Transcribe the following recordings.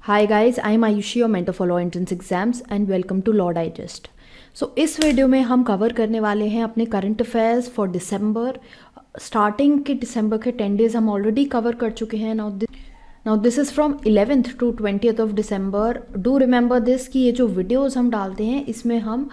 Hi guys, I am Ayushi, your mentor for law entrance exams and welcome to Law Digest. सो इस video में हम cover करने वाले हैं अपने current affairs for December. Starting के दिसंबर के 10 डेज हम ऑलरेडी कवर कर चुके हैं। Now this is from 11th to 20th of December. Do remember this कि ये जो वीडियोस हम डालते हैं इसमें हम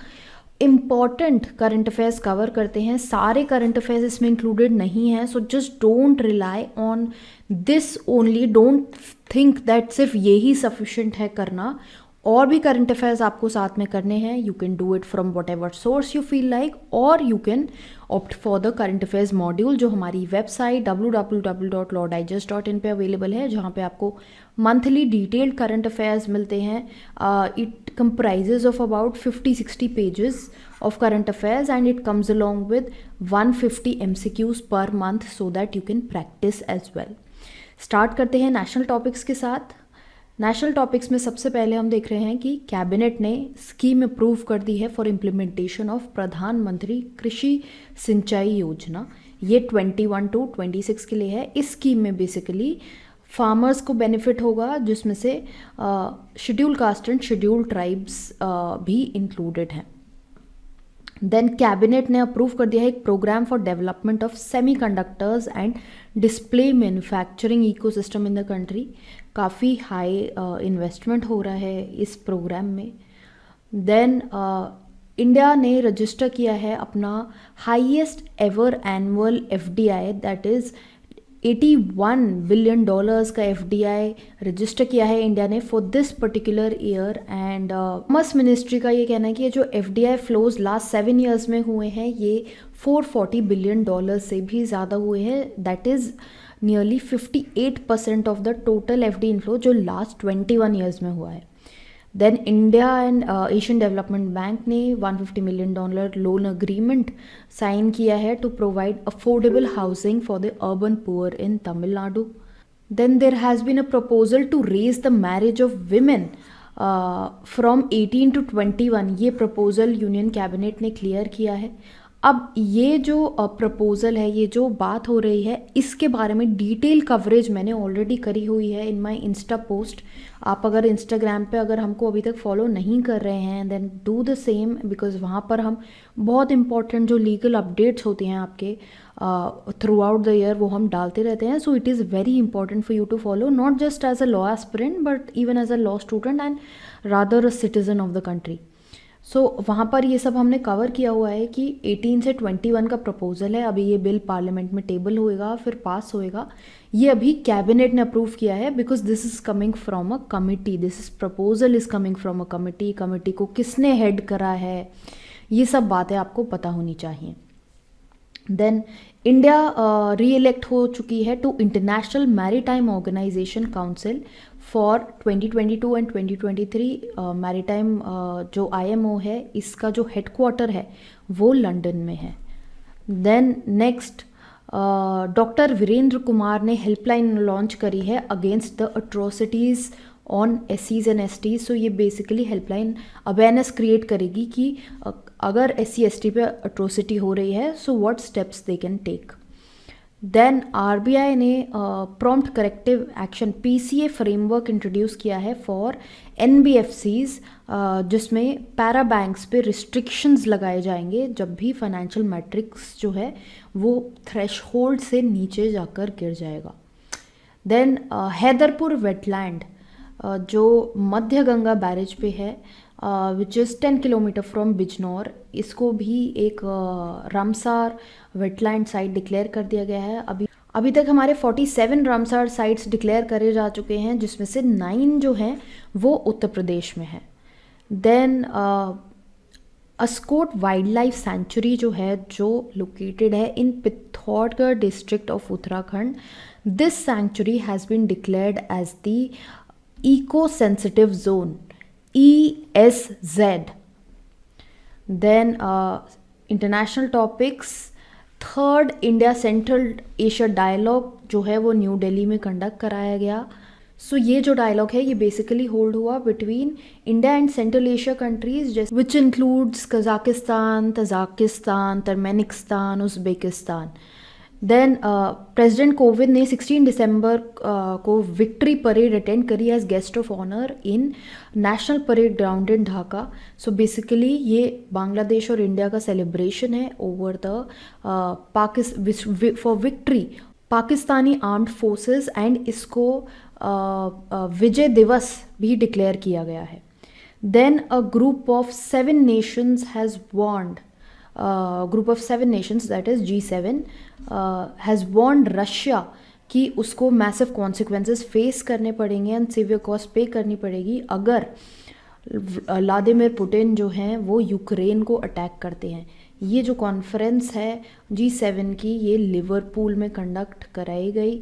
इम्पॉर्टेंट करंट अफेयर्स कवर करते हैं। सारे करंट अफेयर्स इसमें इंक्लूडेड नहीं हैं, so just don't rely on this only. Don't think that सिर्फ यही सफिशेंट है करना, और भी करंट अफेयर्स आपको साथ में करने हैं। You can do it from whatever source you feel like, और you can opt for the current affairs module जो हमारी वेबसाइट www.lawdigest.in पे अवेलेबल है, जहाँ पे आपको मंथली डिटेल्ड करंट अफेयर्स मिलते हैं। It comprises of about 50-60 pages of current affairs and it comes along with 150 MCQs per month so that you can practise as well. Start करते हैं national topics के साथ। नेशनल टॉपिक्स में सबसे पहले हम देख रहे हैं कि कैबिनेट ने स्कीम अप्रूव कर दी है फॉर इम्प्लीमेंटेशन ऑफ प्रधानमंत्री कृषि सिंचाई योजना। ये 21 to 26 के लिए है। इस स्कीम में बेसिकली फार्मर्स को बेनिफिट होगा, जिसमें से schedule caste and schedule tribes भी इंक्लूडेड हैं। देन कैबिनेट ने अप्रूव कर दिया है एक programme for development of semiconductors and display manufacturing ecosystem in the country. काफ़ी हाई इन्वेस्टमेंट हो रहा है इस प्रोग्राम में। देन इंडिया ने रजिस्टर किया है अपना highest ever annual FDI, that is $81 billion का FDI रजिस्टर किया है इंडिया ने for this particular year. And commerce ministry का ये कहना है कि ये जो FDI फ्लोज लास्ट 7 years में हुए हैं ये $440 बिलियन से भी ज़्यादा हुए हैं। That is nearly 58% of the total FD inflow जो लास्ट 21 years में हुआ है। Then India and Asian Development Bank ने $150 मिलियन लोन अग्रीमेंट साइन किया है to provide affordable housing for the urban poor in Tamil Nadu. Then there has been a proposal to raise the marriage of women from 18 to 21। ये proposal union cabinet ने clear किया है। अब ये जो proposal है, ये जो बात हो रही है, इसके बारे में डिटेल कवरेज मैंने ऑलरेडी करी हुई है इन माय इंस्टा पोस्ट। आप अगर इंस्टाग्राम पे अगर हमको अभी तक फॉलो नहीं कर रहे हैं then do the same, because वहाँ पर हम बहुत इंपॉर्टेंट जो लीगल अपडेट्स होती हैं आपके थ्रू आउट द ईयर वो हम डालते रहते हैं। So it is very important for you to follow, not just as a law aspirant but even as a law student and rather a citizen of the country. So वहाँ पर ये सब हमने कवर किया हुआ है कि 18 से 21 का प्रपोजल है। अभी ये बिल पार्लियामेंट में टेबल होएगा, फिर पास होएगा। ये अभी कैबिनेट ने अप्रूव किया है because this is coming from a committee, this is proposal is coming from a committee. Committee को किसने हेड करा है, ये सब बातें आपको पता होनी चाहिए। देन इंडिया री इलेक्ट हो चुकी है to International Maritime Organization Council for 2022 and 2023। Maritime जो IMO है इसका जो हेडक्वार्टर है वो लंदन में है। Then next doctor Virendra Kumar ने हेल्पलाइन लॉन्च करी है against the atrocities on SCs and STs। So ये बेसिकली हेल्पलाइन अवेयरनेस क्रिएट करेगी कि अगर SC ST पे अट्रोसिटी हो रही है so what steps they can take. Then RBI ने prompt corrective action PCA framework introduce किया है फॉर NBFCs, जिसमें पैरा बैंक्स पे रिस्ट्रिक्शंस लगाए जाएंगे जब भी फाइनेंशियल मैट्रिक्स जो है वो थ्रेशहोल्ड से नीचे जाकर गिर जाएगा। देन हैदरपुर वेटलैंड जो मध्य गंगा बैरेज पे है which is 10 kilometre from Bijnor, इसको भी एक रामसार वेटलैंड साइट डिक्लेयर कर दिया गया है। अभी तक हमारे 47 रामसार साइट्स डिक्लेयर करे जा चुके हैं, जिसमें से 9 जो हैं वो उत्तर प्रदेश में है। Then Askot wildlife sanctuary जो है जो लोकेटेड है in Pithoragarh district of Uttarakhand. This sanctuary has been declared as the eco sensitive zone ESZ। Then international topics, third India Central Asia dialogue जो है वो न्यू दिल्ली में कंडक्ट कराया गया। सो ये जो डायलॉग है ये बेसिकली होल्ड हुआ between India and Central Asia countries which includes Kazakhstan, Tajikistan, Turkmenistan, Uzbekistan. Then president Kovind ने 16 दिसंबर को विक्ट्री परेड अटेंड करी as guest of honour in national parade ground in Dhaka. So basically ये बांग्लादेश और India का celebration है over the for victory Pakistani armed forces, and इसको विजय दिवस भी डिक्लेयर किया गया है. Then a group of 7 nations has warned group of 7 nations that is G7 has warned Russia कि उसको मैसिव कॉन्सिक्वेंसेस फेस करने पड़ेंगे एंड सीवियर कॉस्ट पे करनी पड़ेगी अगर व्लादिमीर पुतिन जो हैं वो यूक्रेन को अटैक करते हैं. ये जो कॉन्फ्रेंस है G7 की, ये लिवरपूल में कंडक्ट कराई गई.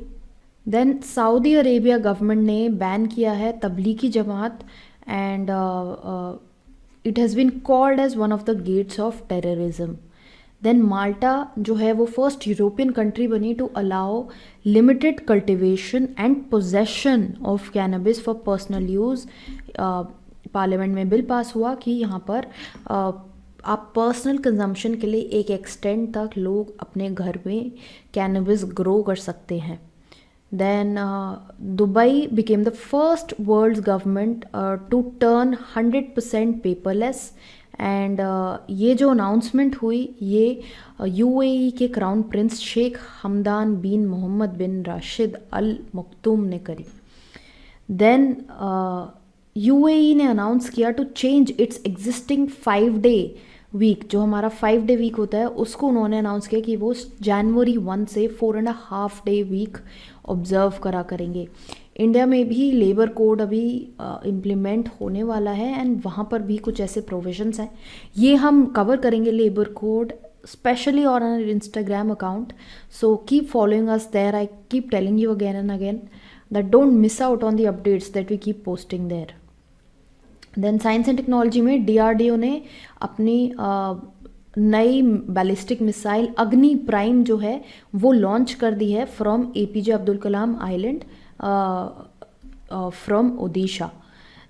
देन सऊदी अरेबिया गवर्नमेंट ने बैन किया है Tablighi Jamaat, and it has been called as one of the gates of terrorism. Then Malta जो है वो फर्स्ट यूरोपियन कंट्री बनी to allow limited cultivation and possession of cannabis for personal use. Parliament में bill pass हुआ कि यहाँ पर आप पर्सनल कंजम्पशन के लिए एक एक्सटेंट तक लोग अपने घर में कैनबिस ग्रो कर सकते हैं. Then Dubai became the first world's government to turn 100% paperless, and ये जो अनाउंसमेंट हुई ये UAE के crown prince Sheikh Hamdan bin Mohammed bin Rashid Al Maktoum ने करी. देन UAE ने अनाउंस किया to change its existing 5-day week, जो हमारा 5-day वीक होता है उसको उन्होंने अनाउंस किया कि वो January 1 से 4.5-day वीक ऑब्ज़र्व करा करेंगे. इंडिया में भी लेबर कोड अभी इम्प्लीमेंट होने वाला है एंड वहाँ पर भी कुछ ऐसे प्रोविजंस हैं. ये हम कवर करेंगे labour code specially on our Instagram account, so keep following us there. I keep telling you again and again that don't miss out on the updates that we keep posting there. Then science and technology में DRDO ने अपनी नई ballistic missile अग्नि prime जो है वो launch कर दी है from APJ Abdul Kalam island from Odisha.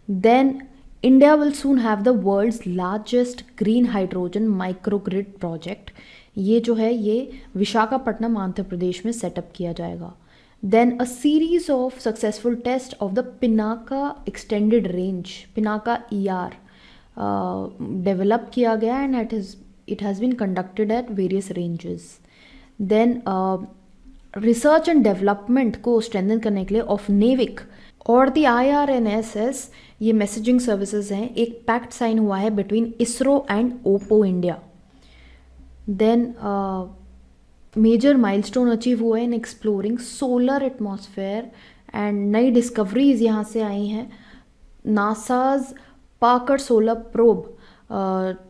Then India will soon have the world's largest green hydrogen microgrid project. ये जो है ये विशाखापट्टनम आंध्र प्रदेश में सेटअप किया जाएगा. Then a series of successful tests of the Pinaka extended range, Pinaka ER, develop किया गया and it has been conducted at various ranges. Then research and development को strengthen करने के लिए of NAVIC और the IRNSS, ये messaging services हैं, एक पैक्ट साइन हुआ है between ISRO and OPPO India. Then major milestone achieve हुए in exploring solar atmosphere and नई डिस्कवरीज यहाँ से आई हैं. नासाज पार्कर सोलर प्रोब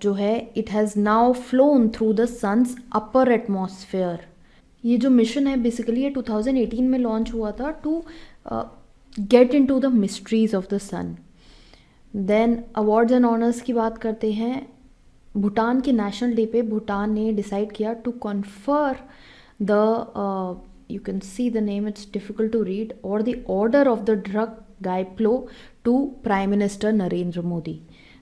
जो है it has now flown through the sun's upper atmosphere. ये जो मिशन है बेसिकली ये 2018 में लॉन्च हुआ था to get into the mysteries of the sun. Then awards and honours की बात करते हैं. भूटान के नेशनल डे पे भूटान ने डिसाइड किया to confer the you can see the name, it's difficult to read, और the Order of the Druk गाइप्लो to prime minister Narendra Modi.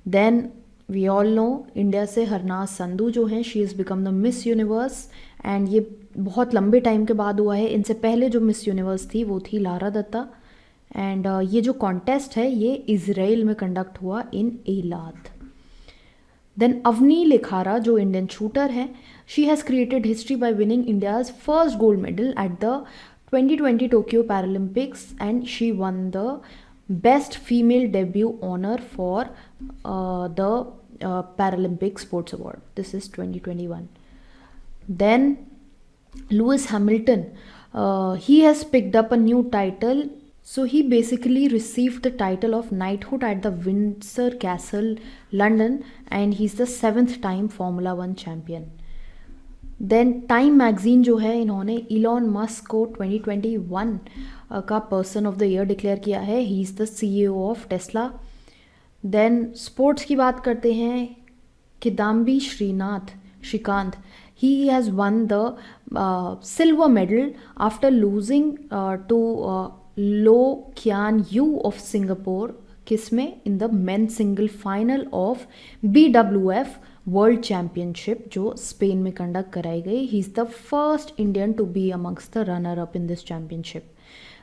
Then we all know India से हरनाज संधू जो हैं she is become the Miss Universe, and ये बहुत लंबे time के बाद हुआ है. इनसे पहले जो मिस यूनिवर्स थी वो थी लारा दत्ता. एंड ये जो कॉन्टेस्ट है ये इज़राइल में कंडक्ट हुआ इन एलात. देन अवनी लिखारा जो इंडियन शूटर है, she has created history by winning India's first gold medal at the 2020 Tokyo Paralympics and she won the best female debut honour for the Paralympic sports award. This is 2021. Then Lewis Hamilton, he has picked up a new title. So he basically received the title of knighthood at the Windsor Castle, London, and he's the 7th time Formula 1 champion. Then Time magazine जो है इन्होंने Elon Musk को 2021 का person of the year declare किया है. He is the CEO of Tesla. Then sports की बात करते हैं. Kidambi Srikanth, he has won the silver medal after losing to Lo Kian Yu of Singapore. किसमें? in the men's single final of BWF world championship जो Spain में conduct कराई गई. He is the first Indian to be amongst the runner up in this championship.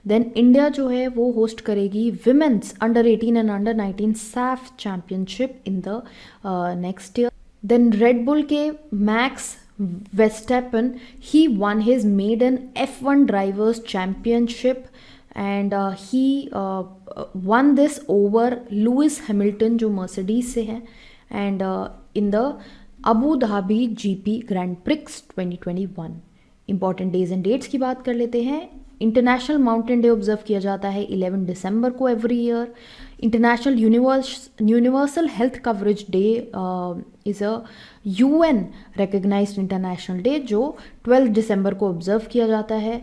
Then India जो है वो host करेगी women's under 18 and under 19 SAFF championship in the next year. Then Red Bull के Max Verstappen, he won his maiden F1 drivers championship and he won this over Lewis Hamilton जो Mercedes से है and in the Abu Dhabi GP Grand Prix 2021. Important days and dates की बात कर लेते हैं. International mountain day observe किया जाता है 11 दिसंबर को every year. International Universal Health Coverage Day is a UN recognised international day जो 12 दिसंबर को ऑब्जर्व किया जाता है.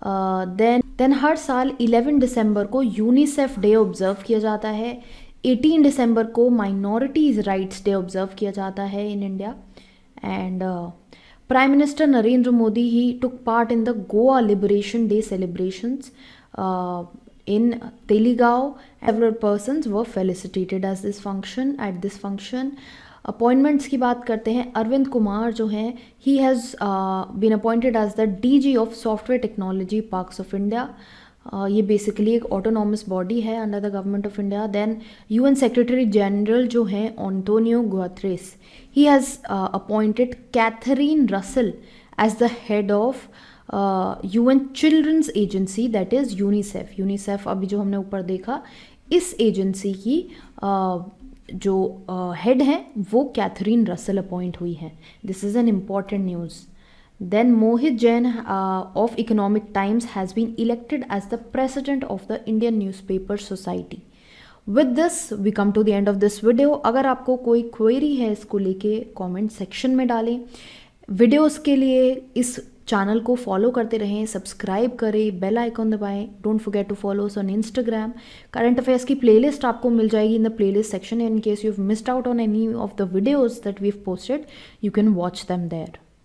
देन हर साल 11 दिसंबर को यूनिसेफ डे ऑब्जर्व किया जाता है. 18 दिसंबर को माइनॉरिटीज़ राइट्स डे ऑब्जर्व किया जाता है in India. And Prime Minister Narendra Modi, he took part in the Goa Liberation Day celebrations in Teligaon. Several persons were felicitated at this function. Appointments की बात करते हैं. अरविंद कुमार जो हैं, he has been appointed as the DG of Software Technology Parks of India. ये basically एक autonomous body है under the government of India. Then UN secretary general जो हैं Antonio Guterres, he has appointed Catherine Russell as the head of UN children's agency that is UNICEF. UNICEF अभी जो हमने ऊपर देखा, इस एजेंसी की जो हेड हैं वो कैथरीन रसल अपॉइंट हुई हैं. This is an important news. Then Mohit Jain of Economic Times has been elected as the president of the Indian Newspaper Society. With this we come to the end of this video. अगर आपको कोई query है इसको लेके comment section में डालें. Videos के लिए इस चैनल को फॉलो करते रहें, सब्सक्राइब करें, बेल आइकॉन दबाएं. Don't forget to follow us on Instagram. Current affairs की प्लेलिस्ट आपको मिल जाएगी in the playlist section. In case you have missed out on any of the videos that we have posted, you can watch them there.